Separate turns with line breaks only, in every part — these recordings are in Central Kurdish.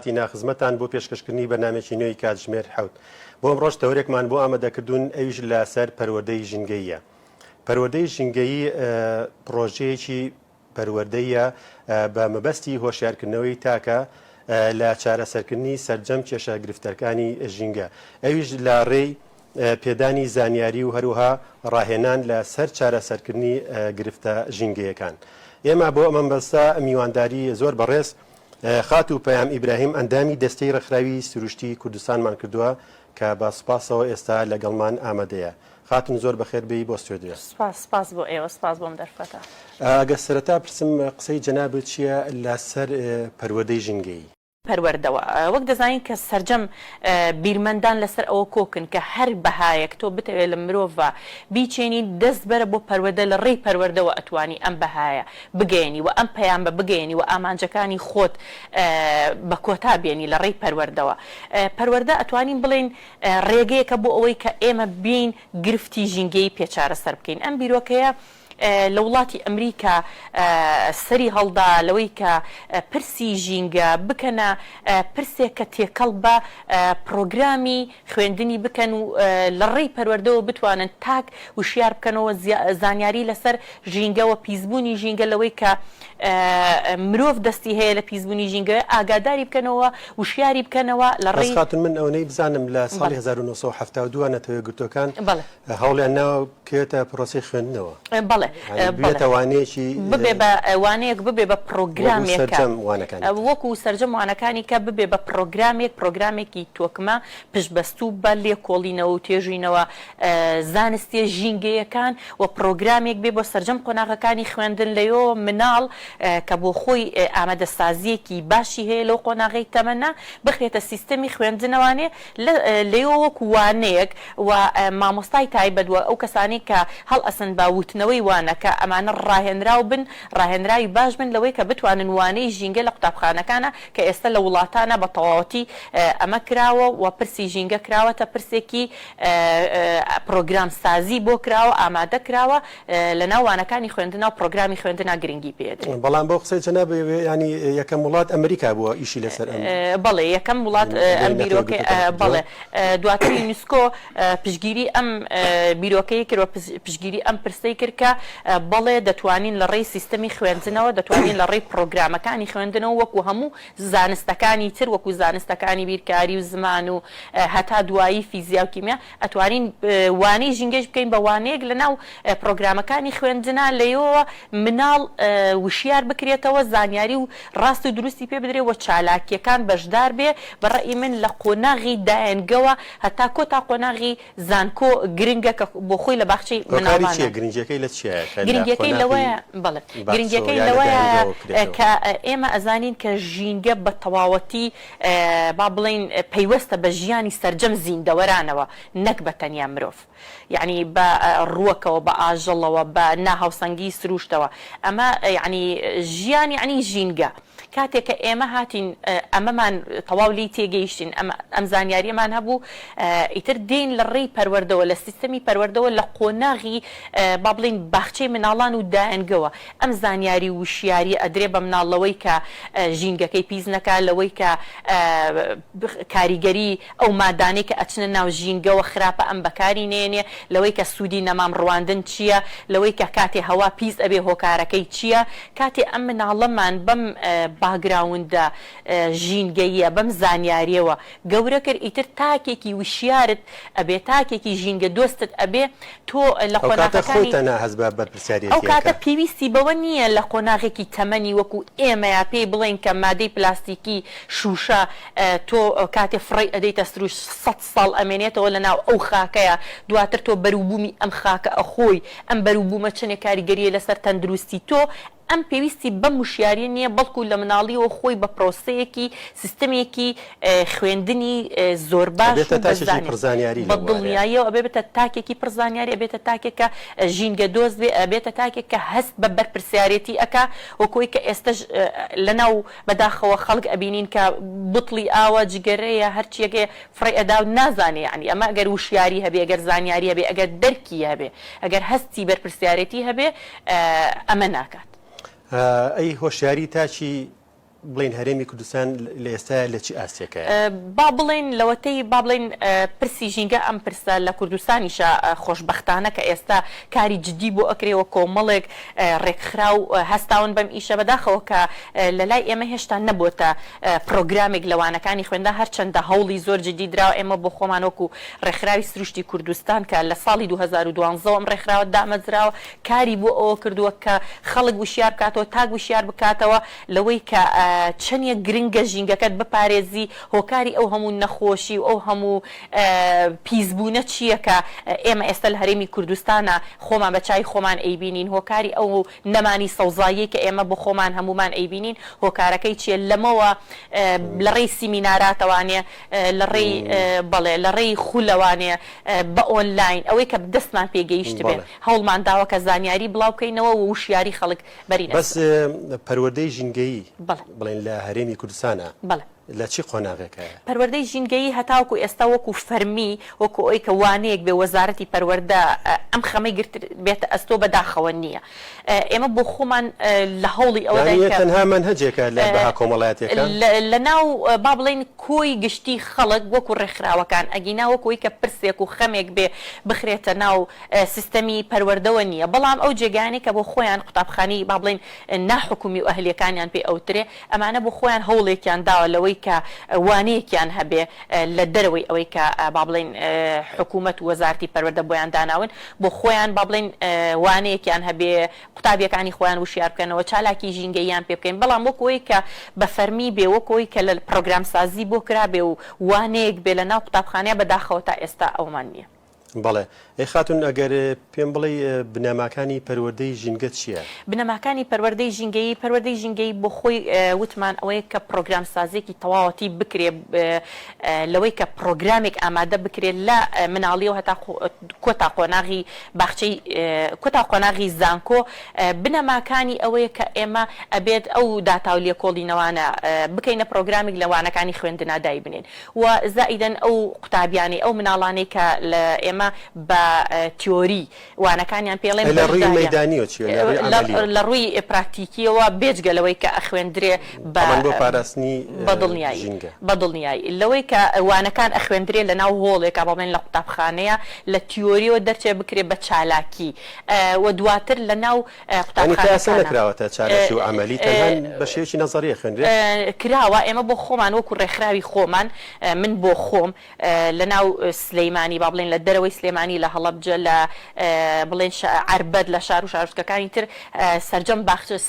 هاتینا خزمەتان بۆ پێشکەشکردنی بەنامێکی نوێی کاتژمێر 7 بۆ ئەمڕۆژ تەورێکمان بۆ ئامادەکردوون ئەویش لەسەر پەروەردەی ژینگەییە. پەروەردەی ژینگەیی پرۆژەیەکی پەروەردەیە بە مەبەستی هۆشیارکردنەوەی تاکە لە چارەسەرکردنی سەرجەم کێشە گرفتەکانی ژینگە، ئەویش لە ڕێی پێدانی زانیاری و هەروها ڕاهێنان لە سەر چارەسەرکردنی گرفتە ژینگەیەکان. ئێمە بۆ ئەمە بەستا میوانداری زۆر بەڕێز خات و پەیام ئیبراهیم ئەندامی دەستەی ڕێکخراوی سروشتی کوردستانمان کردووە کە بە سوپاسەوە ئێستا لەگەڵمان ئامادەیە. خاتون زۆر بەخێر بێی بۆ ستۆدیۆ.
سپاس بۆ ئێوە، سپاس بۆم دەرفەتە.
ئەگە سەرەتا پرسم قسەی جەنابەت چییە لەسەر پەروەردەی ژینگەیی؟
پەروەردەوە وەک دەزانین کە سەرجەم بیرمەندان لەسەر ئەوە کۆکن کە هەر بەهایەک تۆ بتەوێت لە مرۆڤ بیچێنی دەست بەرە بۆ پەروەردە لە ڕێی پەروەردەوە ئەتوانی ئەم بەهایە بگەێنی و ئەم پەیام بە بگەێنی و ئامانجەکانی خۆت بە کۆتا بێنی لە ڕێی پەروەردەوە. پەروەردە ئەتوانین بڵێن ڕێگەیەکە بۆ ئەوەی کە ئێمە بین گرفتی ژینگەی پێچارە سەر بکەین. ئەم بیرۆکەیە لە وڵاتی ئەمریکا سەری هەڵدا لەوەی کە پرسی ژینگە بکەنە پرسێک کە تێکەڵ بە پرۆگرامی خوێندنی بکەن و لە ڕێی پەروەردەوە بتوانن تاک وشیار بکەنەوە زانیاری لەسەر ژینگەوە پیسبوونی ژینگە لەوەی کە مرۆڤ دەستی هەیە لە پیسبوونی ژینگە ئاگاداری بکەنەوە وشیاری بکەنەوە لە ڕێی.
خاتون من ئەوەی بزانم لە ساڵی 1972 نەتەوەی گرتوەکان هەوڵیان ناوە بکەوێتە پرۆسی خوێندنەوە.
بەڵێ
بێتەوانەیەکی
ببێ بە وانەیەک ببێ بە پرۆگرامێک وەکو سەرجەم وانەکانی کە ببێ بە پرۆگرامێکی تۆکمە پشتبەستوو بە لێکۆڵینەوە و تێژینەوە زانستی ژینگەیەکان و پرۆگرامێک بێ بۆ سەرجەم قۆناغەکانی خوێندن لەیەوە مناڵ کە بۆ خۆی ئامادەسازیەکی باشی هەیە لەو قۆناغی تەمەنا بخرێتە سیستەمی خوێندنەوانێ لەیەوە وەکو وانەیەک و مامۆستای تایبەت وە ئەو کەسانی کە هەڵ ئەسن باوتنەوەی وانەکە ئەمانە ڕاهێنراو بن ڕاهێنراوی باش بن لەوەی کە بتوانن وانەی ژینگە لە قوتابخانەکانە کە ئێستا لە وڵاتانە بە تەواوەتی ئەمە کراوە و پرسی ژینگە کراوەتە پرسێکی پرۆگرام سازی بۆ کراوە ئامادە کراوە لە ناوانەکانی خوێندنەوە پرۆگرامی خوێندنا گرنگی پێدرێت.
بەڵام بۆ قسەی جەناب ینی یەکەم وڵات ئەمریکا بووە ئیشی لەسەر
بەڵێ یەکەم وڵات ئەم بیرۆکە بەڵێ دواتر یونسکۆ پشگیری ئەم بیرۆکەی کردوە پشگیری ئەم پرسەی کرد کە بەڵێ دەتوانین لە ڕێی سیستەمی خوێندنەوە دەتوانین لە ڕێی پرۆگرامەکانی خوێندنەوە وەکو هەموو زانستەکانی تر وەکو زانستەکانی بیرکاری و زمان و هەتا دوایی فیزیا و کیمیا ئەتوانین وانەی ژینگەش بکەین بە وانەیەک لە ناو پرۆگرامەکانی خوێندنا لەیەوە مناڵ وشیار بکرێتەوە زانیاری و ڕاست و دروستی پێ بدرێ و چالاکیەکان بەشدار بێ بەڕێی من لە قۆناغی دایەنگەوە هەتا کۆتا قۆناغی زانکۆ گرنگە کە بۆ خۆی لە باخچەی مناڵانە.
گرنگەکەی لە چیە؟
گرنگەکەی لەوەیە بەڵێ گرنگەکەی لەوەیە کە ئێمە ئەزانین کە ژینگە بە تەواوەتی با بڵین پەیوەستە بە ژیانی سەرجەم زیندەوەرانەوە نەک بە تەنیا مرۆڤ، یعنی بە ڕووەکەوە بە ئاژەڵەوە بە ناهاوسەنگی سروشتەوە ئەمە یعنی ژیان یعنی ژینگە. کاتێک کە ئێمە هاتین ئەمەمان تەواو لی تێگەیشتین ئەم زانیاریەمان هەبوو ئیتر دێن لە ڕێی پەروەردەوە لە سیستەمی پەروەردەوە لە قۆناغی با بڵین باخچەی مناڵان و دایەنگەوە ئەم زانیاری وشیاری ئەدرێ بە مناڵەوەی کە ژینگەکەی پیس نەکات لەوەی کە کاریگەری ئەو مادانەی کە ئەچنە ناو ژینگەوە خراپە ئەم بەکاری نێنێ لەوەی کە سوودی نەمام ڕواندن چییە لەوەی کە کاتێ هەوا پیس ئەبێ هۆکارەکەی چییە کاتێ ئەم مناڵەمان بەم باگراوندە ژینگەیە بەم زانیاریەوە گەورە کرد ئیتر تاکێکی وشیارت ئەبێ تاکێکی ژینگە دۆستت ئەبێ تۆ لە قۆناغەکانی ئەو کاتە پێویستی بەوە نییە لە قۆناغێکی تەمەنی وەکو ئێمەیە پێی بڵێن کە مادەی پلاستیکی شوشە تۆ کاتێ فڕی ئەدەیتە سروش 100 ساڵ ئەمێنێتەوە لە ناو ئەو خاکەیە دواتر تۆ بەروبوومی ئەم خاکە ئەخۆی ئەم بەروبوومە چنێک کاریگەریە لەسەر تەندروستی تۆ ئەم پێویستی بەم وشیاری نییە بەڵکو لە مناڵیەوە خۆی بە پرۆسەیەکی سیستەمێکی خوێندنی زۆر باش بە دڵنیاییەوە ئەبێ بێتە تاکێکی پرزانیاری ئەبێتە تاکێکە ژینگە دۆست بێ ئەبێتە تاکێککە هەست بە بەرپرسیارەتی ئەکا وەکۆی کە ئێستش لەناو بەداخەوە خەڵک ئەبینین کە بوتڵی ئاوە جگەرەیە هەرچیەکێ فڕی ئەدا و نازانێ ینی ئەمە ئەگەر وشیاری هەبێ ئەگەر زانیاری هەبێ ئەگەر دەرکی هەبێ ئەگەر هەستی بەرپرسیارەتی هەبێ ئەمە ناکات.
ئەی هۆشیاری تاچی بڵین هەرێمی کوردستان لە ئێستا لە چی ئاستێکە
با بڵێن لەوەتەی با بڵێن پرسی ژینگە ئەم پرسە لە کوردستانیشە خۆشببختانە کە ئێستا کاری جدی بۆ ئەکرێەوە کۆمەڵێک ڕێکخرا و هەستاون بەم ئیشە بەداخەوە کە لە لای ئێمە هێشتا نەبووتە پرۆگرامێک لەوانەکانی خوێندا هەرچەندە هەوڵی زۆر جدی درراوە ئێمە بۆ خۆمان وەکو ڕێکخراوی سروشتی کوردستان کە لە ساڵی 2012 ئەم ڕێکخراوە دامەزراوە کاری بۆ ئەوە کردووە کە خەڵک وشیار بکاتەوە تاک وشیار بکاتەوە لەوەی کە چەندە گرنگە ژینگەکەت بپارێزی هۆکاری ئەو هەموو نەخۆشی و ئەو هەموو پیسبوونە چییە کە ئێمە ئێستا لە هەرێمی کوردستانە خۆمان بە چای خۆمان ئەیبینین هۆکاری ئەو نەمانی سەوزایی کە ئێمە بۆ خۆمان هەمومان ئەیبینین هۆکارەکەی چیە لەمەوە لە ڕێی سیمیناراتەوانێ لە ڕێی بەڵێ لە ڕێی خولەوانێ بە ئۆنلاین ئەوەی کە دەستمان پێگەیشت بێت هەوڵمان داوە کە زانیاری بڵاوکەینەوە و وشیاری خەڵک بەرین
بەس پەروەردەی ژینگەیی بڵێن لە هەرێمی کوردستانە لە چی قۆناغێکە
پەروەردەی ژینگەیی هەتاوکو ئێستا وەکو فەرمی وەکو ئەوی کە وانەیەک بێ وەزارەتی پەروەردە ئەم خەمەی گرت بێتە ئەستۆ بەداخەوە نییە ئێمە بۆ خۆمان لە هەوڵی ئەوە
تەنها منهەجێکە لە بەها کۆمەڵایەتەکان
لە ناو با بڵێن کۆی گشتی خەڵک وەکو ڕێکخراوەکان ئەگینا وەکوی کە پرسێک و خەمێک بێ بخرێتە ناو سیستەمی پەروەردەوە نییە بەڵام ئەو جێگانی کە بۆ خۆیان قوتابخانی با بڵێن ناحکومی و ئەهلیەکانیان پێ ئەوترێ ئەمانە بۆ خۆیان هەوڵێکیان داوە لەوەی کە وانەیەکیان هەبێ لە دەرەوەی ئەوەی کە با بڵێن حکوومەت و وەزارەتی پەروەردە بۆیان داناون بۆ خۆیان با بڵێن وانەیەکیان هەبێ قوتابیەکانی خۆیان وشیار بکەنەوە چالاکی ژینگەییان پێ بکەین بەڵام وەکەوەی کە بە فەرمی بێ وەکەوەی کە لە پرۆگرام سازی بۆ کرابێ و وانەیەک بێ لە ناو قوتابخانەیە بەداخەوە تا ئێستا ئەومان نییە
بەڵێ ئەی خاتون ئەگەر پێم بڵێ بنەماکانی پەروەردەی ژینگە چییە؟
بنەماکانی پەروەردەی ژینگەیی بۆ خۆی وتمان ئەوەیە کە پرۆگرام سازێکی تەواوەتی بکرێ لەوەی کە پرۆگرامێک ئامادە بکرێت لە مناڵیەوە هەتا کۆتا قۆناغی باخچەی کۆتا قۆناغی زانکۆ بنەماکانی ئەوەیە کە ئێمە ئەبێت ئەو داتا و لێکۆڵینەوانە بکەینە پرۆگرامێک لەوانەکانی خوێندنا دای بنێن و زائیدەن ئەو قوتابیانی ئەو مناڵانەی کە لە ئێمە بە تیۆری وانەکانیان پێڵێن لە ڕووی پراکتیکیەوە بێجگەلەوەی کە ئەخوێندرێ
بۆ پاراستنی
بەدڵنیایی لەوەی کە وانەکان ئەخوێندرێ لە ناو هۆڵێکە بەڵێن لە قوتابخانەیە لە تیۆریەوە دەرچێ بکرێ بە چالاکی و دواتر لە ناو
قوتابخانەکراوەتە چالشی و عملی تەنها بە شێوەیەکی نەزەریە خوێندرێ
کراوە ئێمە بۆ خۆمان وەکو ڕێکخراوی خۆمان من بۆ خۆم لە ناو سلەیمانی با بڵێن لە دەرەوەی سلێمانی لە هەڵەبجە لە بڵێن عربەت لە شار و شارۆچکەکانی تر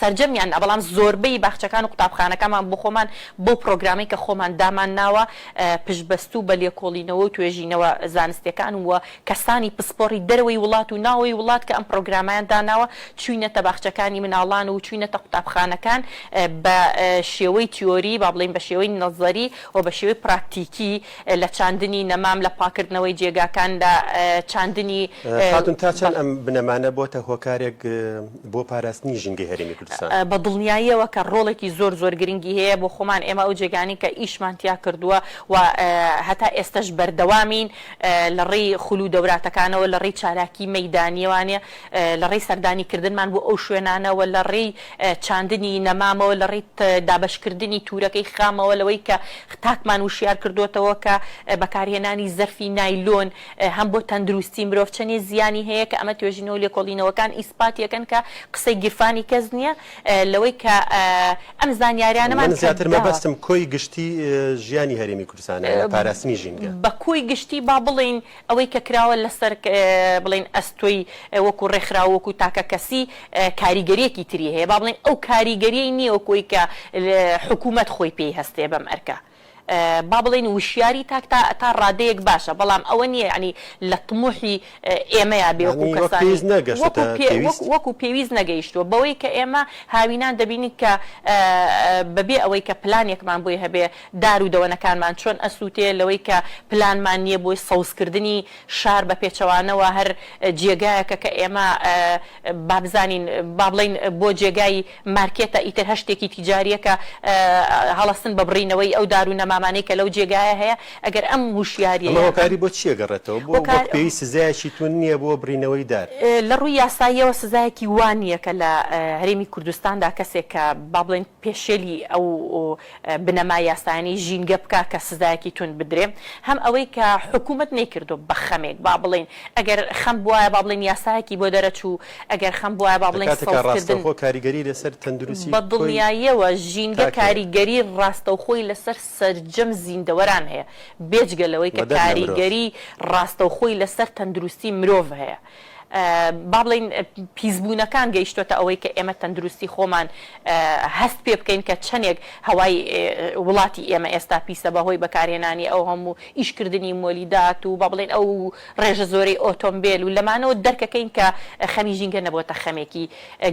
سەرجەمیان بەڵام زۆربەی باخچەکان و قوتابخانەکەمان بۆ خۆمان بۆ پرۆگرامی کە خۆمان دامان ناوە پشتبەست و بە لێکۆڵینەوە و توێژینەوە زانستیەکان وە کەسانی پسپۆڕی دەرەوەی وڵات و ناوەی وڵات کە ئەم پرۆگرامیان داناوە چوینەتە باخچەکانی مناڵان و چوینەتە قوتابخانەکان بە شێوەی تیۆری با بڵێن بە شێوەی نەزەری و بە شێوەی پراکتیکی لە چاندنی نەمام لە پاکردنەوەی جێگاکان چاندنی
خاتون تا چەند ئەم بنەمانە بۆتە هۆکارێک بۆ پاراستنی ژینگەی هەرێمی کوردستان
بە دڵنیاییەوە کە ڕۆڵێکی زۆر گرنگی هەیە بۆ خۆمان ئێمە ئەو جێگانی کە ئیشمانتیا کردووە و هەتا ئێستش بەردەوامین لە ڕێی خولو دەوراتەکانەوە لە ڕێی چالاکی مەیدانیەوانێ لە ڕێی سەردانیکردنمان بۆ ئەو شوێنانەوە لە ڕێی چاندنی نەمامەوە لە ڕێی دابەشکردنی تورەکەی خامەوە لەوەی کە تاکمان وشیار کردوێتەوە کە بەکارهێنانی زەرفی نایلۆن هەم بۆ تەندروستی مرۆڤ چەندێ زیانی هەیە کە ئەمە توێژینەوە لێکۆڵینەوەکان ئیسپاتیەکەن کە قسەی گیرفانی کەس نییە لەوەی کە ئەم زانیاریانەمان
زیاتر مەبەستم کۆی گشتی ژیانی هەرێمی کوردستانە لە پاراستنی ژینگە
بە کۆی گشتی با بڵێن ئەوەی کە کراوە لەسەر بڵێن ئەستۆی وەکو ڕێکخراوە وەکو تاکە کەسی کاریگەریەکی تری هەیە با بڵێن ئەو کاریگەریەی نییە وەکۆی کە حکوومەت خۆی پێی هەستێ بەم ئەرکە با بڵێن وشیاری تاک تا ڕادەیەک باشە بەڵام ئەوە نییە ینی لە طموحی ئێمەیە بێ وەکو پێویست نەگەیشتووە بەوەی کە ئێمە هاوینان دەبینی کە بەبێ ئەوەی کە پلانێکمان بۆی هەبێ دار و دەوەنەکانمان چۆن ئەسووتێ لەوەی کە پلانمان نییە بۆی سەوزکردنی شار بە پێچەوانەوە هەر جێگایەکە کە ئێمە بابزانین با بڵێن بۆ جێگای مارکێتە ئیتر هەشتێکی تیجاریەکە هەڵەستن بە بڕینەوەی ئەو دار و نەما مامانەی کە لەو جێگایە هەیە ئەگەر ئەم وشیاریە
هۆکاری بۆ چیە گەڕێتەوە بۆ پێی سزایەکی تون نییە بۆ برینەوەی دار
لە ڕووی یاساییەوە سزایەکی وانە کە لە هەرێمی کوردستاندا کەسێک کە با بڵێن پێشێلی ئەو بنەما یاسایانی ژینگە بکە کە سزایەکی تون بدرێ هەم ئەوەی کە حکوومەت نەیکردو بە خەمێک با بڵێن ئەگەر خەم بواە با بڵێن یاسایەکی بۆ دەرەچوو ئەگەر خەم بواە با بڵێن
ڕاستەوخۆ کاریگەری لەسەر تەندروستی
بە دڵنیاییەوە ژینگە کاریگەری ڕاستەوخۆی لەسەر سەرجەم زیندەوەران هەیە بێجگەلەوەی کە کاریگەری ڕاستەوخۆی لەسەر تەندروستی مرۆڤ هەیە با بڵین پیسبوونەکان گەیشتۆتە ئەوەی کە ئێمە تەندروستی خۆمان هەست پێ بکەین کە چەندێک هەوای وڵاتی ئێمە ئێستا پیسە بەهۆی بەکارهێنانی ئەو هەموو ئیشکردنی مۆلیدات و با بڵێن ئەو ڕێژە زۆرەی ئۆتۆمبیل و لەمانەوە دەرکەکەین کە خەمی ژینگە نەبووەتە خەمێکی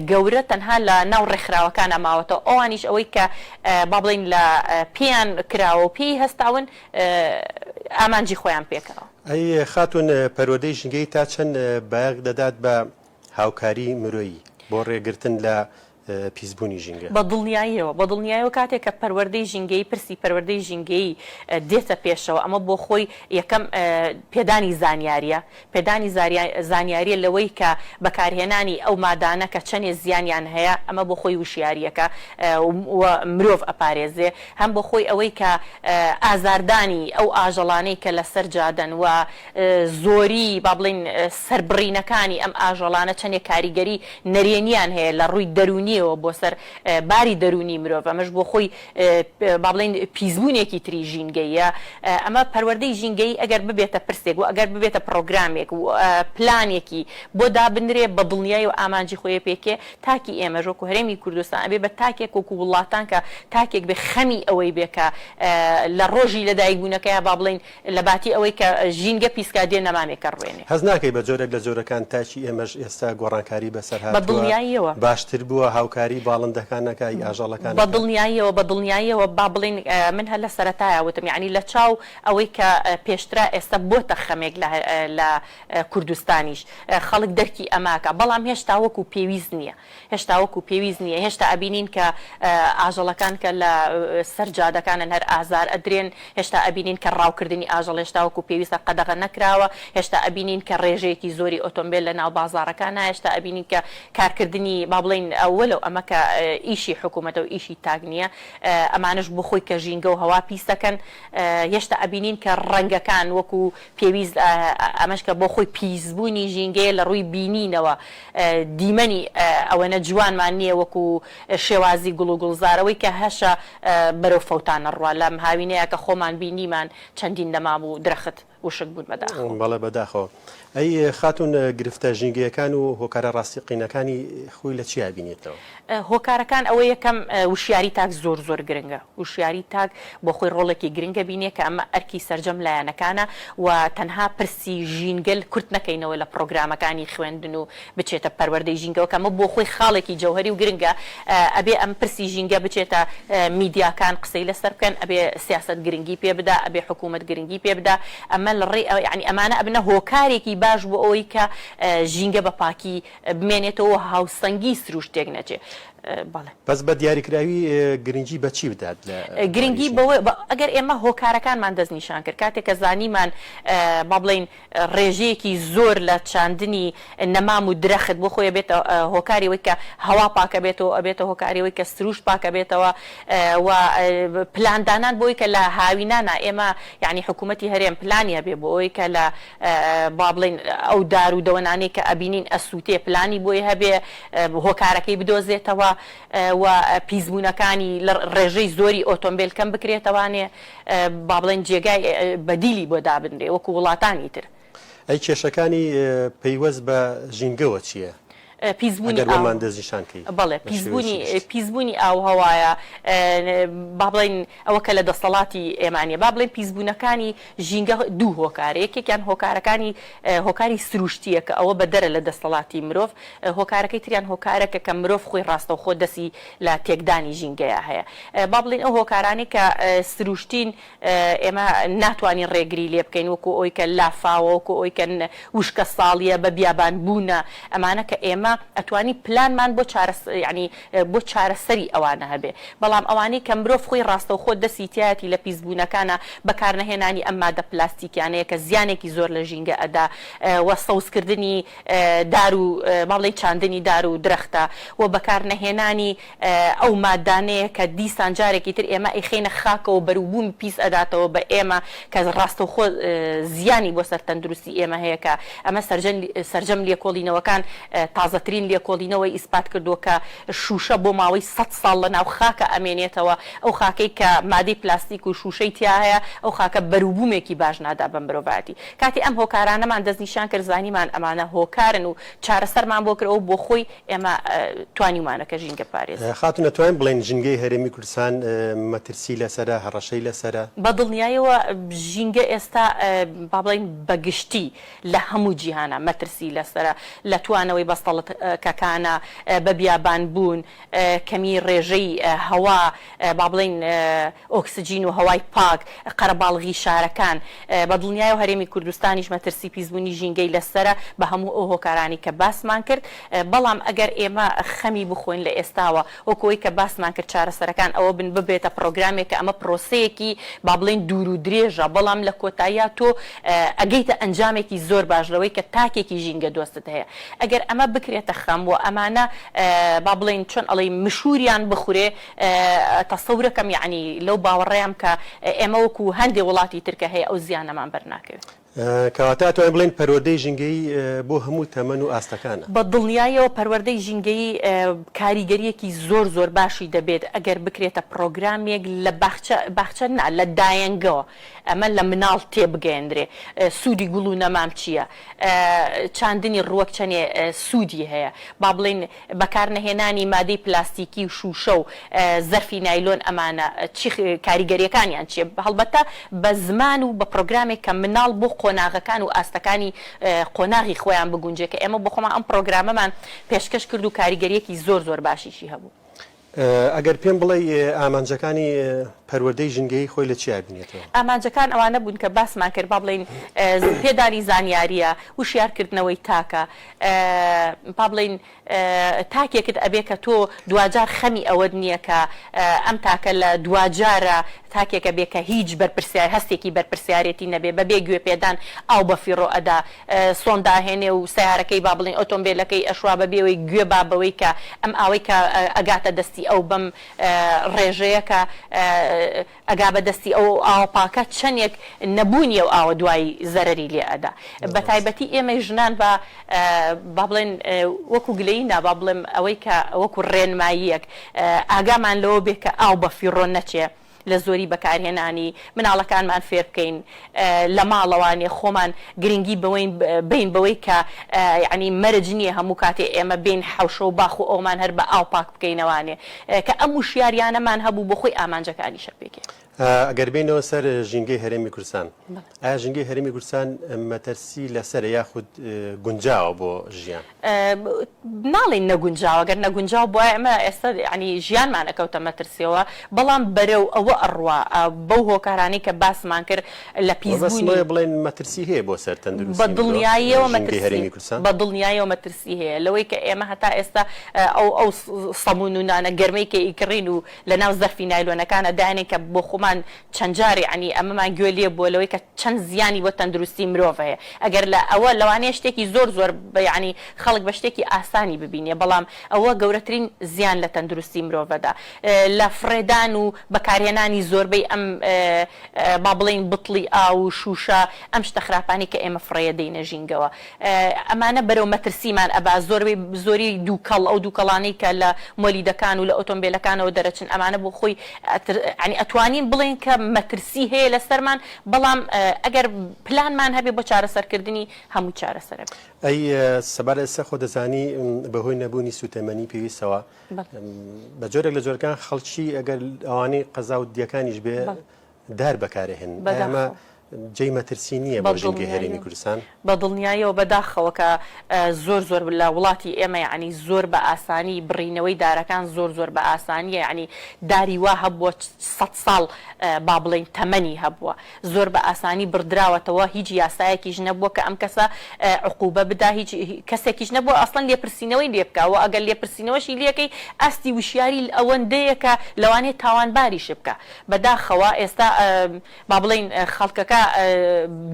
گەورە تەنها لە ناو ڕێکخراوەکانە ماوەتەوە ئەوانیش ئەوەی کە با بڵین لە پێیان کراوە و پێی هەستاون ئامانجی خۆیان پێکەوە
ئەی خاتون پەروەردەی ژینگەی تا چەند بایەق دەدات بە هاوکاری مرۆیی بۆ ڕێگرتن لە پیسبوونی ژینگە
بە دڵنیاییەوە کاتێک کە پەروەردەی ژینگەی پرسی پەروەردەی ژینگەی دێتە پێشەوە ئەمە بۆ خۆی یەکەم پێدانی زانیاریە لەوەی کە بەکارهێنانی ئەو مادانە کە چەندێ زیانیان هەیە ئەمە بۆ خۆی وشیاریەکە مرۆڤ ئەپارێزێ هەم بۆ خۆی ئەوەی کە ئازاردانی ئەو ئاژەڵانەی کە لەسەر جادەن و زۆری با بڵین سەربڕینەکانی ئەم ئاژەڵانە چەندێک کاریگەری نەرێنیان هەیە لە ڕووی دەرونی بۆ سەر باری دەرونی مرۆڤ ئەمەش بۆ خۆی با بڵێن پیسبوونێکی تری ژینگەیە ئەمە پەروەردەی ژینگەی ئەگەر ببێتە پرسێک و ئەگەر ببێتە پرۆگرامێک و پلانێکی بۆ دابنرێ بە دڵنیایی و ئامانجی خۆی پێکێ تاکی ئێمە ژۆک و هەرێمی کوردستان ئەبێ بە تاکێک وەکو وڵاتان کە تاکێک بێ خەمی ئەوەی بێکە لە ڕۆژی لەدایکبوونەکەیە با بڵێن لە باتی ئەوەی کە ژینگە پیسکادێ نەمامێکە ڕوێنێ
هەز ناکەی بە جۆرێک لە جۆرەکان تاچی ئێمەش ئێستا گۆڕانکاری بەسەر هاتووە
بە دڵنیاییەوە
باشتر بووە هاوکاری باڵندەکانەکەی ئاژەڵەکان
بە دڵنیاییەوە با بڵین من هەر لە سەرەتایە وتم یعنی لە چاو ئەوەی کە پێشترا ئێستا بۆتە خەمێک لە کوردستانیش خەڵک دەرکی ئەماکە بەڵام هێشتا وەکو پێویست نییە هێشتا ئەبینین کە ئاژەڵەکان کە لە سەر جادەکانن هەر ئازار ئەدرێن هێشتا ئەبینین کە ڕاوکردنی ئاژەڵ هێشتا وەکو پێویستە قەدەغە نەکراوە هێشتا ئەبینین کە ڕێژەیەکی زۆری ئۆتۆمبیل لە ناو بازاڕەکان هێشتا ئەبینین کە کارکردنی با بڵین ئەوەلو ئەمە کە ئیشی حکوومەتە و ئیشی تاک نییە ئەمانش بۆ خۆی کە ژینگە و هەوا پیسەکەن هێشتا ئەبینین کە ڕەنگەکان وەکو پێویست ئەمەش کە بۆ خۆی پیسبوونی ژینگەیە لە ڕووی بینینەوە دیمەنی ئەوەنە جوانمان نییە وەکو شێوازی گوڵ و گوڵزارەوەی کە هەشە بەرەو فەوتانە ڕوا لەم هاوینەیە کە خۆمان بینیمان چەندین دەمابوو درەخت وشک بوون بەداخەوە
بەڵێ بەداخەوە ئەی خاتون گرفتە ژینگەیەکان و هۆکارە ڕاستیقینەکانی خۆی لە چی بینێتەوە
هۆکارەکان ئەوە یەکەم وشیاری تاک زۆر گرنگە وشیاری تاک بۆ خۆی ڕۆڵێکی گرنگە بینێ کە ئەمە ئەرکی سەرجەم لایەنەکانە و تەنها پرسی ژینگەل کورت نەکەینەوە لە پرۆگرامەکانی خوێندن و بچێتە پەروەردەی ژینگەوە کە ئەمە بۆ خۆی خاڵێکی جەوهەری و گرنگە ئەبێ ئەم پرسی ژینگە بچێتە میدیاکان قسەی لەسەر بکەن ئەبێ سیاست گرنگی پێ بدا ئەبێ حکوومەت گرنگی پێ بدا ئەمە لە ڕێ یعنی ئەمانە ئەبنە هۆکارێکی باش بۆ ئەوەی کە ژینگە بە پاکی بمێنێتەوە هاوسەنگی سروش تێک نەچێ
بەس بە دیاریکراوی گرنگی بە چی بدات
گرنگی ئەگەر ئێمە هۆکارەکانمان دەستنیشان کرد کاتێک کە زانیمان با بڵین ڕێژەیەکی زۆر لە چاندنی نەمام و درەخت بۆ خۆی بێتە هۆکاریەوەی کە هەوا پاکە بێتەوە ئەبێتە هۆکاریەوەی کە سروش پاکە بێتەوە و پلاندانان بۆی کە لە هاوینانە ئێمە یعنی حکوومەتی هەرێم پلانی هەبێ بۆ ئەوەی کە لە با بڵین ئەو دار و دەوەنانەی کە ئەبینین ئەسووتێ پلانی بۆی هەبێ هۆکارەکەی بدۆزێتەوە و پیسبوونەکانی لە ڕێژەی زۆری ئۆتۆمبیل کەم بکرێتەوانێ با بڵێن جێگای بەدیلی بۆ دابنرێ وەکو وڵاتانی تر
ئەی کێشەکانی پەیوەست بە ژینگەوە چییە؟
پیسبوونی
بەڵێ
پیسبوونی ئاو هەوایە با بڵێن ئەوە کە لە دەسەڵاتی ئێمانە با بڵێن پیسبوونەکانی ژینگە دوو هۆکارە یەکێکیان هۆکارەکانی هۆکاری سروشتیە کە ئەوە بە دەرە لە دەسەڵاتی مرۆڤ هۆکارەکەی تریان هۆکارەکە کە مرۆڤ خۆی ڕاستەوخۆ دەسی لە تێکدانی ژینگەیە هەیە با بڵێن ئەو هۆکارانی کە سروشتین ئێمە ناتوانین ڕێگری لێ بکەین وەکو ئەوی کە لافاوە وەکو ئەوی کە وشکە ساڵیە بە بیابان بوونە ئەمانە کە ئێمە ئێمە ئەتوانی پلانمان بۆ چارەسەری ئەوانە هەبێ بەڵام ئەوانەی کە مرۆڤ خۆی ڕاستە و خۆ دەسیتایەتی لە پیسبوونەکانە بەکارنەهێنانی ئەم مادە پلاستیکیانەیە کە زیانێکی زۆر لە ژینگە ئەدا وە سەوزکردنی دار و ماڵی چاندنی دار و درەختە و بەکارنەهێنانی ئەو مادانەیە کە دیسان جارێکی تر ئێمە ئەیخێنە خاکەوە بەروبووم پیس ئەداتەوە بە ئێمە کە ڕاستە و خۆ زیانی بۆ سەر تەندروستی ئێمە هەیە کە ئەمە سەرجەم لێکۆڵینەوەکان تازەترین لێکۆڵینەوەی ئیسپات کردووە کە شوشە بۆ ماوەی 100 ساڵ لە ناو خاکە ئەمێنێتەوە ئەو خاکەی کە مادەی پلاستیک و شوشەی تیا هەیە ئەو خاکە بەروبوومێکی باش نادا بەم مرۆڤاتی کاتی ئەم هۆکارانەمان دەستنیشان کرد زانیمان ئەمانە هۆکارن و چارەسەرمان بۆ کردەوە بۆ خۆی ئێمە توانیمانەکە ژینگە پارێز
خاتون نەتوانین بڵێن ژینگەی هەرێمی کوردستان مەترسی لەسەرە هەڕەشەی لەسەرە
بەدڵنیایەوە ژینگە ئێستا با بڵین بەگشتی لە هەموو جیهانە مەترسی لەسرە لە توانەوەی بەستەڵەتەکانە بە بیابان بوون کەمی ڕێژەی هەوا با بڵین ئۆکسجین و هەوای پاک قەرەباڵغی شارەکان بە دڵنیایە و هەرێمی کوردستانیش مەترسی پیسبوونی ژینگەی لەسرە بە هەموو ئەو هۆکارانی کە باسمان کرد بەڵام ئەگەر ئێمە خەمی بخۆین لە ئێستاوە وەکەوەی کە باسمان کرد چارەسەرەکان ئەوە بن ببێتە پرۆگرامێک کە ئەمە پرۆسەیەکی با بڵین دوور و درێژە بەڵام لە کۆتاییە تۆ ئەگەیتە ئەنجامێکی زۆر باشلەوەی کە تاکێکی ژینگە دۆستت هەیە ئەگەر ئەمە بکرێتە خەم و ئەمانە با بڵین چۆن ئەڵێ مشوریان بخورێ تەسەورەکەم یعنی لەو باوەڕێم کە ئێمە وەکو هەندێک وڵاتی ترکە هەیە ئەو زیانەمان بەرناکەوێت
کەواتە ئەتوانین بڵێن پەروەردەی ژینگەی بۆ هەموو تەمەن و ئاستەکانە
بە دڵنیایەوە پەروەردەی ژینگەی کاریگەریەکی زۆر زۆر باشی دەبێت ئەگەر بکرێتە پرۆگرامێک لە باخچە لە دایەنگەوە ئەمە لە مناڵ تێبگەێنرێ سوودی گوڵ و نەمام چییە چاندنی ڕووەک چەنێ سوودی هەیە با بڵین بەکارنەهێنانی مادەی پلاستیکی و شوشە و زەرفی نایلۆن ئەمانە کاریگەریەکانیان چیە هەڵبەتە بە زمان و بە پرۆگرامێک کە مناڵ بۆ قۆناغەکان و ئاستەکانی قۆناغی خۆیان بگونجێ کە ئێمە بۆ خۆمان ئەم پرۆگرامەمان پێشکەش کرد و کاریگەریەکی زۆر زۆر باشیشی هەبوو
ئەگەر پێم بڵێ ئامانجەکانی پەروەردەی ژینگەی خۆی لە چی بینێتەوە
ئامانجەکان ئەوانە بوون کە باسمان کرد با بڵین پێدانی زانیاریە وشیارکردنەوەی تاکە با بڵین تاکێکت ئەبێ کە تۆ دوجار خەمی ئەوەت نییە کە ئەم تاکە لە دوجارە تاکێکە بێ کە هیچ بەرپرسیار هەستێکی بەرپرسیارەتی نەبێ بەبێ گوێ پێدان ئاو بە فیڕۆ ئەدا سۆنداهێنێ و سیارەکەی با بڵین ئۆتۆمبیلەکەی ئەشوا بەبێەوەی گوێ بابەوەی کە ئەم ئاوەی کە ئەگاتە دەستی ئەو بەم ڕێژەیە کە ئەگا بەدەستی ئەو ئاوپاکە چەندێک نەبوونی و ئاوە دوای زەرری لێ ئەدا بە تایبەتی ئێمە ژنان بە با بڵێن وەکو گلەی نابا بڵێم ئەوەی کە وەکو ڕێنماییەک ئاگامان لەوە بێ کە ئاو بە فیڕۆ نەچێ لە زۆری بەکارهێنانی مناڵەکانمان فێر بکەین لە ماڵەوانێ خۆمان گرنگی بین بەوەی کە ینی مەرج نییە هەموو کاتێ ئێمە بین حوشە و باخ و ئەومان هەر بە ئاو پاک بکەینەوانێ کە ئەم وشیاریانەمان هەبوو بۆ خۆی ئامانجەکانی شەپێکێ
ئەگەر بینەوە سەر ژینگەی هەرێمی کوردستان ئایا ژینگەی هەرێمی کوردستان مەترسی لەسەر یاخود گونجاوە بۆ ژیان
ناڵین نەگونجاوە گەر نەگونجاو بۆ ئێمە ئێستا ینی ژیانمان ئەکەوتە مەترسیەوە بەڵام بەرەو ئەوە ئەڕوا بەو هۆکارانی کە باسمان کرد لە پیسبوونی
بڵێن مەترسی هەیە بۆ سەر تەندروستی
بە دڵنیایەوە مەترسی هەیە لەوەی کە ئێمە هەتا ئێستا ئەو سەمون و نانە گەرمەی کە ئیکڕین و لە ناو زەرفی نایلۆنەکانە دانێن کە بۆ خۆمان چەند جارێ عنی ئەمەمان گوێ لێ بۆ لەوەی کە چەند زیانی بۆ تەندروستی مرۆڤ هەیە ئەگەر لە ئەوە لەوانەیە شتێکی زۆر زۆر ینی خەڵک بە شتێکی ئاسانی ببینێ بەڵام ئەوە گەورەترین زیان لە تەندروستی مرۆڤەدا لە فڕێدان و بەکارهێنانی زۆربەی ئەم با بڵین بتڵی ئاو و شوشە ئەم شتە خراپانی کە ئێمە فڕێ دەینە ژینگەوە ئەمانە بەرەو مەترسیمان ئەبا زۆری دووکەڵ ئەو دووکەڵانەی کە لە مۆلیدەکان و لە ئۆتۆمبیلەکانەوە دەرەچن ئەمانە بۆ خۆی ینی ئەتوانین بڵێن کە مەترسی هەیە لەسەرمان بەڵام ئەگەر پلانمان هەبێ بۆ چارەسەرکردنی هەموو چارەسەرە
ئەی سەبار ئێستا خۆ دەزانی بەهۆی نەبوونی سوتەمەنی پێویستەوە بە جۆرێک لە جۆرەکان خەڵکی ئەگەر ئەوانەی قەزا و دیەکانیش بێ دار بەکارهێن ئەمە جێی مەترسی نییە بۆ ژینگەی هەرێمی کوردستان
بە دڵنیاییەوە بەداخەوە کە زۆر لە وڵاتی ئێمە یعنی زۆر بە ئاسانی بڕینەوەی دارەکان زۆر بە ئاسانیە یعنی داری وا هەبووە 100 ساڵ با بڵێن تەمەنی هەبووە زۆر بە ئاسانی بردراوەتەوە هیچ یاسایەکیش نەبووە کە ئەم کەسە عقوبە بدا هیچ کەسێکیش نەبووە ئەسڵەن لێپرسینەوەی لێ بکەوە ئەگەر لێپرسینەوەشی لەکەی ئاستی وشیاری ئەوەندەیە کە لەوانێت تاوانباریش بکە بەداخەوە ئێستا با بڵێن خەڵکەکە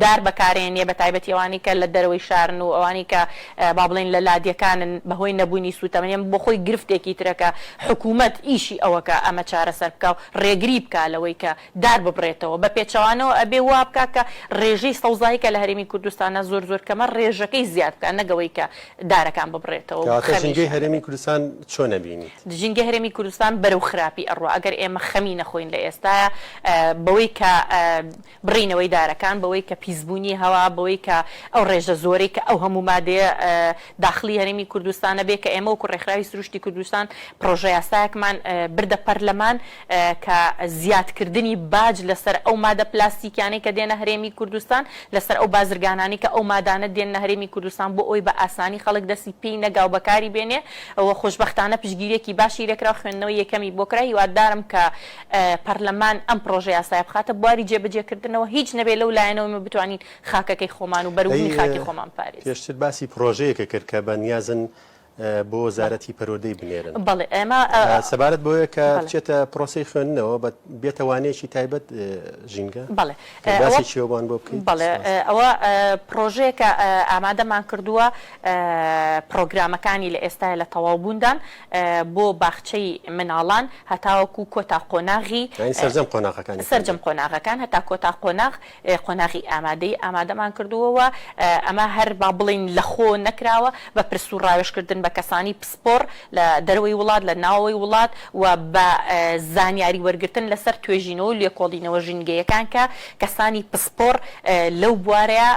دار بەکارێنێ بە تایبەتی ئەوانی کە لە دەرەوەی شارن و ئەوانی کە با بڵێن لە لادیەکانن بەهۆی نەبوونی سوتەمەنیان بۆ خۆی گرفتێکی ترەکە حکوومەت ئیشی ئەوەکە ئەمە چارەسەر بکە و ڕێگری بکە لەوەی کە دار ببڕێتەوە بە پێچەوانەوە ئەبێ وا بکە کە ڕێژەی سەوزایی کە لە هەرێمی کوردستانە زۆر کەمە ڕێژەکەی زیاد بکە نەگەوەی کە دارەکان ببڕێتەوە
ژینگەی هەرێمی کوردستان چۆن نەبینیت
ژینگە هەرێمی کوردستان بەرەو خراپی ئەڕوا ئەگەر ئێمە خەمی نەخۆین لە ئێستاە بەوەی کە بڕینەوەی دارەکان بەوەی کە پیسبوونی هەوا بەوەی کە ئەو ڕێژە زۆرەی کە ئەو هەموو مادەیە داخلی هەرێمی کوردستانە بێ کە ئێمە وەکو ڕێکخراوی سروشتی کوردستان پرۆژە یاسایەکمان بردە پەرلەمان کە زیادکردنی باج لەسەر ئەو مادە پلاستیکیانەی کە دێنە هەرێمی کوردستان لەسەر ئەو بازرگانانی کە ئەو مادانە دێنە هەرێمی کوردستان بۆ ئەوی بە ئاسانی خەڵک دەستی پێی نەگاو بەکاری بێنێ ئەوە خۆشبەختانە پشگیرێکی باشی لێکرا خوێندنەوەی یەکەمی بۆ کرا هیوادارم کە پەرلەمان ئەم پرۆژە یاسای بخاتە بواری جێبەجێکردنەوە هیچ نەبێ لەو لایەنەوە بتوانین خاکەکەی خۆمان و بەروونی خاکی خۆمان پارێز
پێشتر باسی پرۆژەیەکە کرد کە بە نیازن بۆ وەزارەتی پەروەردەی بنێرن
بەڵێ ئێمە
سەبارەت بۆیە کە بچێتە پرۆسی خوێندنەوە بە بێتەوانەیەکی تایبەت ژینگە
بەڵێ
باسی چیەوەبان بۆ بکەیت
بەڵێ ئەوە پرۆژەیەکە ئامادەمان کردووە پرۆگرامەکانی لە ئێستا لە تەواوبووندان بۆ باخچەی مناڵان هەتاوەکو کۆتا قۆناغی سەرجەم قۆناغەکان هەتا کۆتا قۆناغی ئامادەمان کردووەوە ئەمە هەر با بڵین لەخۆ نەکراوە بە پرس و ڕاوێشکردن بە کەسانی پسپۆر لە دەروەوەی وڵات لە ناوەوەی وڵات و بە زانیاری وەرگتن لەسەر توێژینەوە لێکۆڵینەوە ژینگەیەکان کە کەسانی پسپۆر لەو بوارەیە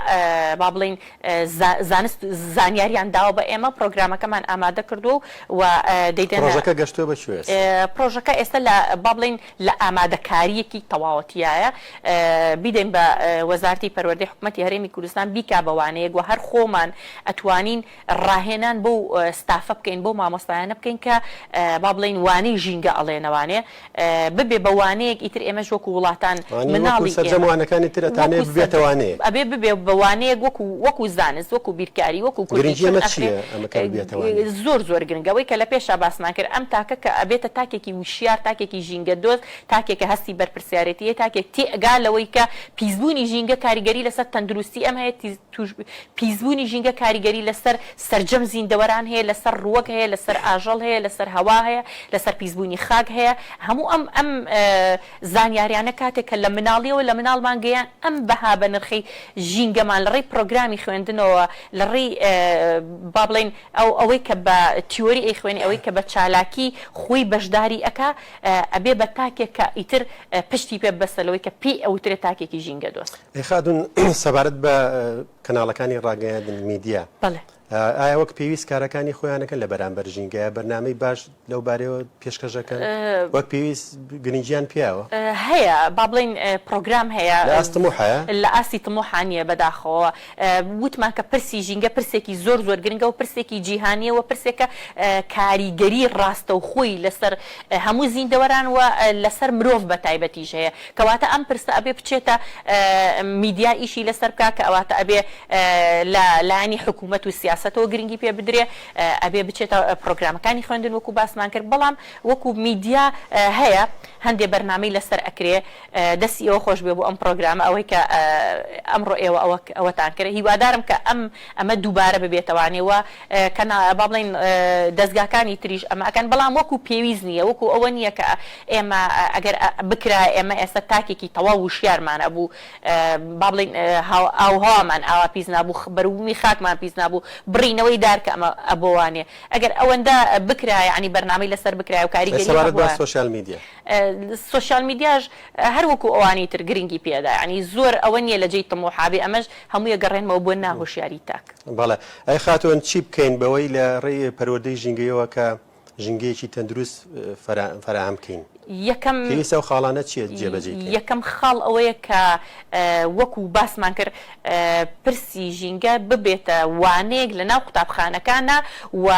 با بڵین زانیاریان داوە بە ئێمە پرۆگرامەکەمان ئامادە کردو و
پرۆژەکە گەشتووە بە کوێ
پرۆژەکە ئێستا لە با بڵین لە ئامادەکاریەکی تەواوەتیایە بیدەین بە وەزارەتی پەروەردەی حکوومەتی هەرێمی کوردستان بیکا بەوانەیەک و هەر خۆمان ئەتوانین ڕاهێنان بۆ ستافە بکەین بۆ مامۆستایانە بکەین کە با بڵین وانەی ژینگە ئەڵێنەوانێ ببێ بەوانەیەک ئیتر ئێمەش وەکو وڵاتان مناڵی
سەرجەموانەکانی ترەتانێ ببێتەوانەیە
ئەبێ ببێ بەوانەیەک وەکو زانست وەکو بیرکاری وەکو زۆر گرنگەوەی کە لە پێشا باسمان کرد ئەم تاکە کە ئەبێتە تاکێکی وشیار تاکێکی ژینگە دۆز تاکێکە هەستی بەرپرسیارەتیە تاکێک تێگا لەوەی کە پیسبوونی ژینگە کاریگەری لەسەر تەندروستی ئەم هەیە پیسبوونی ژینگە کاریگەری لەسەر سەرجەم زیندەوەران هەیە لەسەر ڕووەک هەیە لەسەر ئاژەڵ هەیە لەسەر هەوا هەیە لەسەر پیسبوونی خاک هەیە هەموو ئەم زانیاریانە کاتێک کە لە مناڵیەوە لە مناڵمان گەیان ئەم بەها بە نرخی ژینگەمان لەڕێی پرۆگرامی خوێندنەوە لەڕێی با بڵێن ئەوەی کە بە تیۆری ئەی خوێنی ئەوەی کە بە چالاکی خۆی بەشداری ئەکا ئەبێ بە تاکێک کە ئیتر پشتی پێ بەسەلەوەی کە پێی ئەوترێ تاکێکی ژینگە دۆست
خادون سەبارەت بە کەناڵەکانی ڕاگەیاندن میدیا ئایا وەک پێویست کارەکانی خۆیانەکەن لە بەرامبەر ژینگەیە بەرنامەی باش لەو بارەوە پێشکەشەکەن وەک پێویست گرنگیان پیاوە
هەیە با بڵین پرۆگرام هەیە
لە
ئاستی تمۆحانیە بەداخەوە وتمان کە پرسی ژینگە پرسێکی زۆر گرنگە و پرسێکی جیهانیەوە پرسێکە کاریگەری ڕاستە و خۆی لەسەر هەموو زیندەوەران و لەسەر مرۆڤ بە تایبەتیش هەیە کەواتە ئەم پرسە ئەبێ بچێتە میدیا ئیشی لەسەر بکە کە ئەواتە ئەبێ لایانی حکوومەت و سیاست سەتەوە گرنگی پێ بدرێ ئەبێ بچێتە پرۆگرامەکانی خوێندن وەکو باسمان کرد بەڵام وەکو میدیا هەیە هەندێک بەرنامەی لەسەر ئەکرێ دەستی ئەوە خۆش بێ بۆ ئەم پرۆگرامە ئەوەی کە ئەمڕۆ ئێوە ئەوەتان کرد هیوادارم کە ئەمە دووبارە ببێتەوانێەوە کە با بڵێن دەستگاکانی تریش ئەمە ئەکەن بەڵام وەکو پێویست نییە وەکو ئەوە نییە کە ئێمە ئەگەر بکرا ئێمە ئێستا تاکێکی تەواو وشیارمان ئەبوو با بڵێن ئاوهامان ئاوا پیس نابوو بەروومی خاکمان پیس نابوو بڕینەوەی دار کە ئەمە ئەبوانێ ئەگەر ئەوەندە بکرای عنی بەرنامەی لەسەر بکرای و کاریگەری
سوشال میدیا
سوشال میدیاش هەر وەکو ئەوانی تر گرنگی پێدا عنی زۆر ئەوە نییە لە جێی تەمۆحابێ ئەمەش هەموویە گەڕێنمەوە بۆ ناهۆشیاری تاک
بەڵێ ئەی خاتوون چی بکەین بەوەی لە ڕێی پەروەردەی ژینگەیەوە کە ژینگەیەکی تەندروست فراهم بکەین پێویستە و خاڵانە چیە جێبەجێ
یەکەم خاڵ ئەوەیە کە وەکو باسمان کرد پرسی ژینگە ببێتە وانەیەک لە ناو قوتابخانەکانە و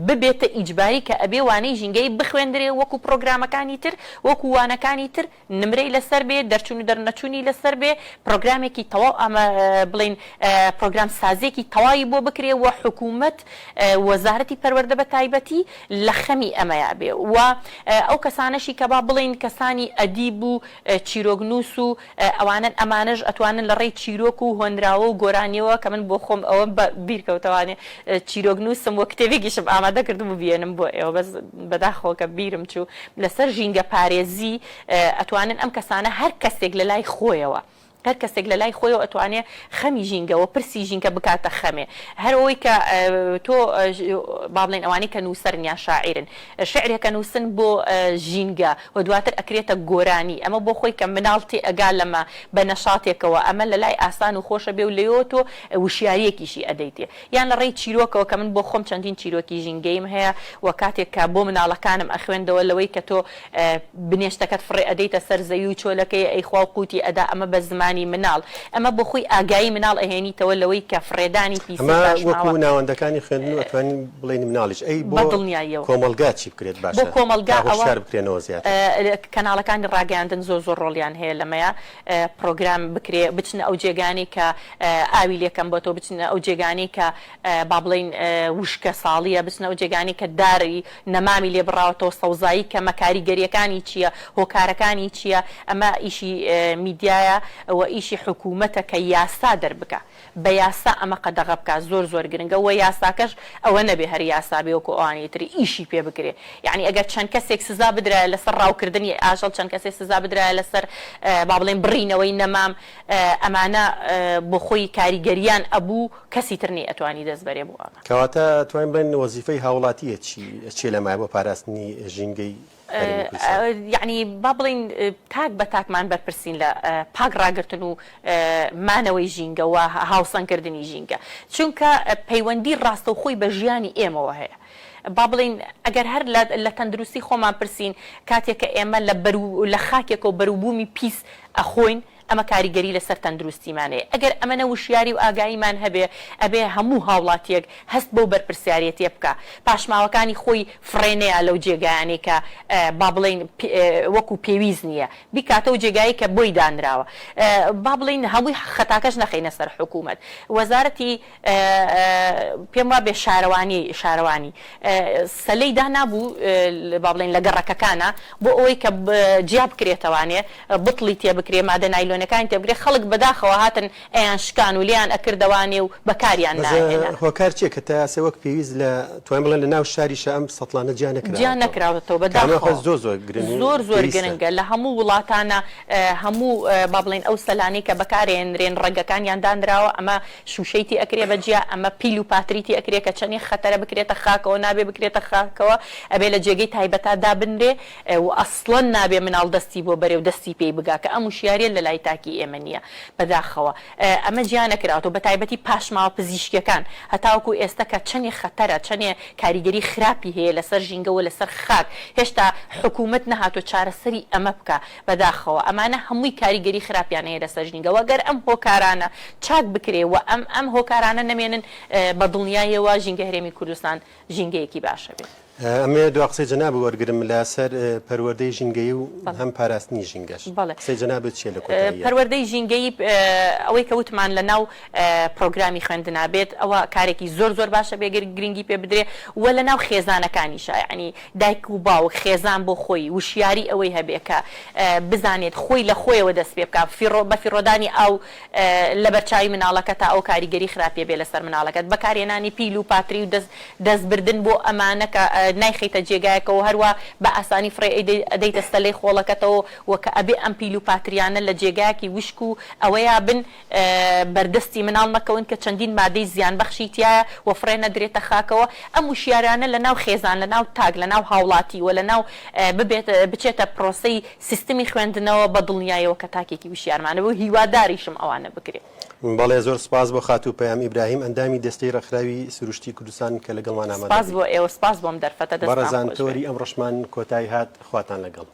ببێتە ئیجباری کە ئەبێ وانەی ژینگەی بخوێندرێ وەکو پرۆگرامەکانی تر وەکو وانەکانی تر نمرەی لەسەر بێ دەرچوون و دەرنەچوونی لەسەر بێ پرۆگرامێکی تەواو ئەمە بڵین پرۆگرام سازێکی تەواوی بۆ بکرێ و حکوومەت وەزارەتی پەروەردە بە تایبەتی لە خەمی ئەمەیە بێ و ئەو کەسانەشی کە با بڵین کەسانی ئەدیب و چیرۆگنووس و ئەمانەش ئەتوانن لە ڕێی چیرۆک و هۆنراوە و گۆرانیەوە کە من بۆ خۆم ئەوە بیرکەوتەوانێ چیرۆگنووسم وە کتێبێکیشم ئامادە کردم و بێنم بۆ ئێوە بەس بەداخەوە کە بیرم چوو لەسەر ژینگە پارێزی ئەتوانن ئەم کەسانە هەر کەسێک لە لای خۆیەوە هەر کەسێک لە لای خۆیەوە ئەتوانێت خەمی ژینگەوە پرسی ژینگە بکاتە خەمێ هەرەوەی کە تۆ با بڵێن ئەوانەی کە نووسەرن یا شاعیرن شعرێکە نووسن بۆ ژینگە و دواتر ئەکرێتە گۆرانی ئەمە بۆ خۆی کە مناڵتی ئەگا لەمە بە نەشاتێکەوە ئەمە لە لای ئاسان و خۆشە بێ و لەوە تۆ وشیارەیەکیشی ئەدەیتێ یان لە ڕێی چیرۆکەوە کە من بۆ خۆم چەندین چیرۆکی ژینگەیم هەیە و کاتێک کە بۆ مناڵەکانم ئەخوێندەوە لەوەی کە تۆ بنێشتەکەت فڕێ ئەدەیتە سەر زەوی و چۆلەکەی ئەیخوا و قوتی ئەدا ئەمە بە زمانی مناڵ ئەمە بۆ خۆی ئاگایی مناڵ ئەهێنیتەوە لەوەی کە فڕێدانی
وەکو ناوەندەکانی خوێندن و ئەتوانین بڵێن مناڵیش ئەی بۆ
دڵنیاییەوە
کۆمەلگا چی بکرێت باشە
بۆ کۆمەلگا
شار بکرێنەوە زیاتر
کەناڵەکانی ڕاگەاندن زۆر ڕۆڵیان هەیە لەمەیە پرۆگرام بکرێ بچنە ئەو جێگانی کە ئاوی لێکەم بۆ تۆ بچنە ئەو جێگانی کە با بڵێن وشکە ساڵیە بچنە ئەو جێگانی کە داری نەمامی لێ بڕاوەتەوە سەوزایی کە مەکاریگەریەکانی چییە هۆکارەکانی چییە ئەمە ئیشی میدیایە و ئیشی حکوومەتە کە یاسا دەربکە بە یاسا ئەمە قەدەغە بکە زۆر گرنگە وە یاساکەش ئەوە نەبێ هەر یاسا بێ وەکو ئەوانی تری ئیشی پێ بکرێ یعنی ئەگەر چەند کەسێک سزا بدرایە لەسەر ڕاوکردنی ئاژەڵ چەند کەسێک سزا بدرایە لەسەر با بڵێن بڕینەوەی نەمام ئەمانە بۆ خۆی کاریگەریان ئەبوو کەسی تر نی ئەتوانی دەست بەرێ بوو ئەمە
کەواتە توانین بڵێن وەزیفەی هاوڵاتیە چی لەمایە بۆ پاراستنی ژینگەی
یعنی با بڵین تاک بە تاکمان بەرپرسین لە پاک ڕاگرتن و مانەوەی ژینگەوە هاوسەنگکردنی ژینگە چونکە پەیوەندی ڕاستە و خۆی بە ژیانی ئێمەوە هەیە با بڵین ئەگەر هەر لە تەندروستی خۆمان پرسین کاتێک کە ئێمە لە خاکێکەوە بەروبوومی پیس ئەخۆین ئەمە کاریگەری لەسەر تەندروستیمانەیە ئەگەر ئەمە وشیاری و ئاگاییمان هەبێ ئەبێ هەموو هاوڵاتیەک هەست بۆ بەرپرسیارەتێ بکە پاشماوەکانی خۆی فڕێنەیە لەو جێگایانێک کە با بڵین وەکو پێویست نییە بیکاتەوە جێگایی کە بۆی دانراوە با بڵین هەمووی خەتاکەش نەخینە سەر حکوومەت وەزارەتی پێم وا بێ شارەوانی سەلەی دانابوو با بڵین لە گەڕەکەکانە بۆ ئەوەی کە جیا بکرێتەوانێ بڵی تێ بکرێ مادە نایلۆنەکانی تێبگرێ خەڵک بەداخەوە هاتن ئەیان شکان و لیان ئەکردەوانێ و بەکاریان ناهێنا
هۆکار چیە کە تا یاسا وەک پێویست لە توانین بڵێن لە ناو شاریشە ئەم سەتڵانە جیا نەکراوەتەوە
بەداخەوە
زۆر
گرنگە لە هەموو وڵاتانە هەموو با بڵێن ئەو سەلانەی کە بەکارێنرێن ڕێگەکانیان دانراوە ئەمە شوشەیتی ئەکرێ بەجیا ئەمە پیل و پاتریتی ئەکرێ کە چەندی خەتەرە بکرێتە خاکەوە نابێ بکرێتە خاکەوە ئەبێ لە جێگەی تایبەتا دابنرێ و ئەسڵەن نابێ مناڵ دەستی بۆ بەرێ و دەستی پێی بگا کە ئەم وشیارە لە لای تاکی ئێمە نییە بەداخەوە ئەمە گیان نەکراوەوە بە تایبەتی پاشماوە پزیشکیەکان هەتاوەکو ئێستا کە چەندی خەتەرە چەندێ کاریگەری خراپی هەیە لەسەر ژینگەوە لەسەر خاک هێشتا حکوومەت نەهاتۆ چارەسەری ئەمە بکە بەداخەوە ئەمانە هەمووی کاریگەری خراپیان هەیە لەسەر ژینگەوە گەر ئەم هۆکارانە چاک بکرێ و ئەم هۆکارانە نەمێنن بە دڵنیایەوە ژینگە هەرێمی کوردستان ژینگەیەکی باشە بێت
ئەمێ دو قسەی جەناب وەرگرم لەسەر پەروەردەی ژینگەی و هەم پاراستنی ژینگەش قسەی جەنابەت چیە لە کۆتاییە
پەروەردەی ژینگەی ئەوەی کە وتمان لە ناو پرۆگرامی خوێندنا بێت ئەوە کارێکی زۆر باشە بێ گرنگی پێ بدرێ و لە ناو خێزانەکانیشە یعنی دایک و باوک خێزان بۆ خۆی وشیاری ئەوەی هەبێ کە بزانێت خۆی لە خۆیەوە دەست پێ بکە بە فیڕۆدانی ئەو لە بەرچاوی مناڵەکە تا ئەو کاریگەری خراپێ بێ لەسەر مناڵەکەت بەکارهێنانی پیل و پاتری و دەستبردن بۆ ئەمانەکە نایخیتە جێگایەکەەوە هەروە بە ئاسانی فڕێ ئەدەیتە سەلەی خۆڵەکەتەوە وەکە ئەبێ ئەم پیل و پاتریانە لە جێگایەکی وشک و ئەوەیە بن بەردەستی مناڵ مەکەون کە چەندین مادەی زیان بەخشی تایە و فڕێ نەدرێتە خاکەوە ئەم وشیارانە لە ناو خێزان لە ناو تاک لە ناو هاوڵاتی و لە ناو بچێتە پرۆسەی سیستمی خوێندنەوە بە دڵنیایەوە کە تاکێکی وشیارمانەوە هیواداریشم ئەوانە بکرێت
بەڵێ زۆر سپاس بۆ خاتوو پەیام ئیبراهیم ئەندامی دەستەی ڕێکخراوی سروشتی کوردستان کە لەگەڵمان ئامادە
سپاس بۆ ئێوە سپاس بۆم دەرفەتە دەستان
بەڕێزانتۆری ئەم ڕەشمان کۆتایی هات خواتان لەگەڵ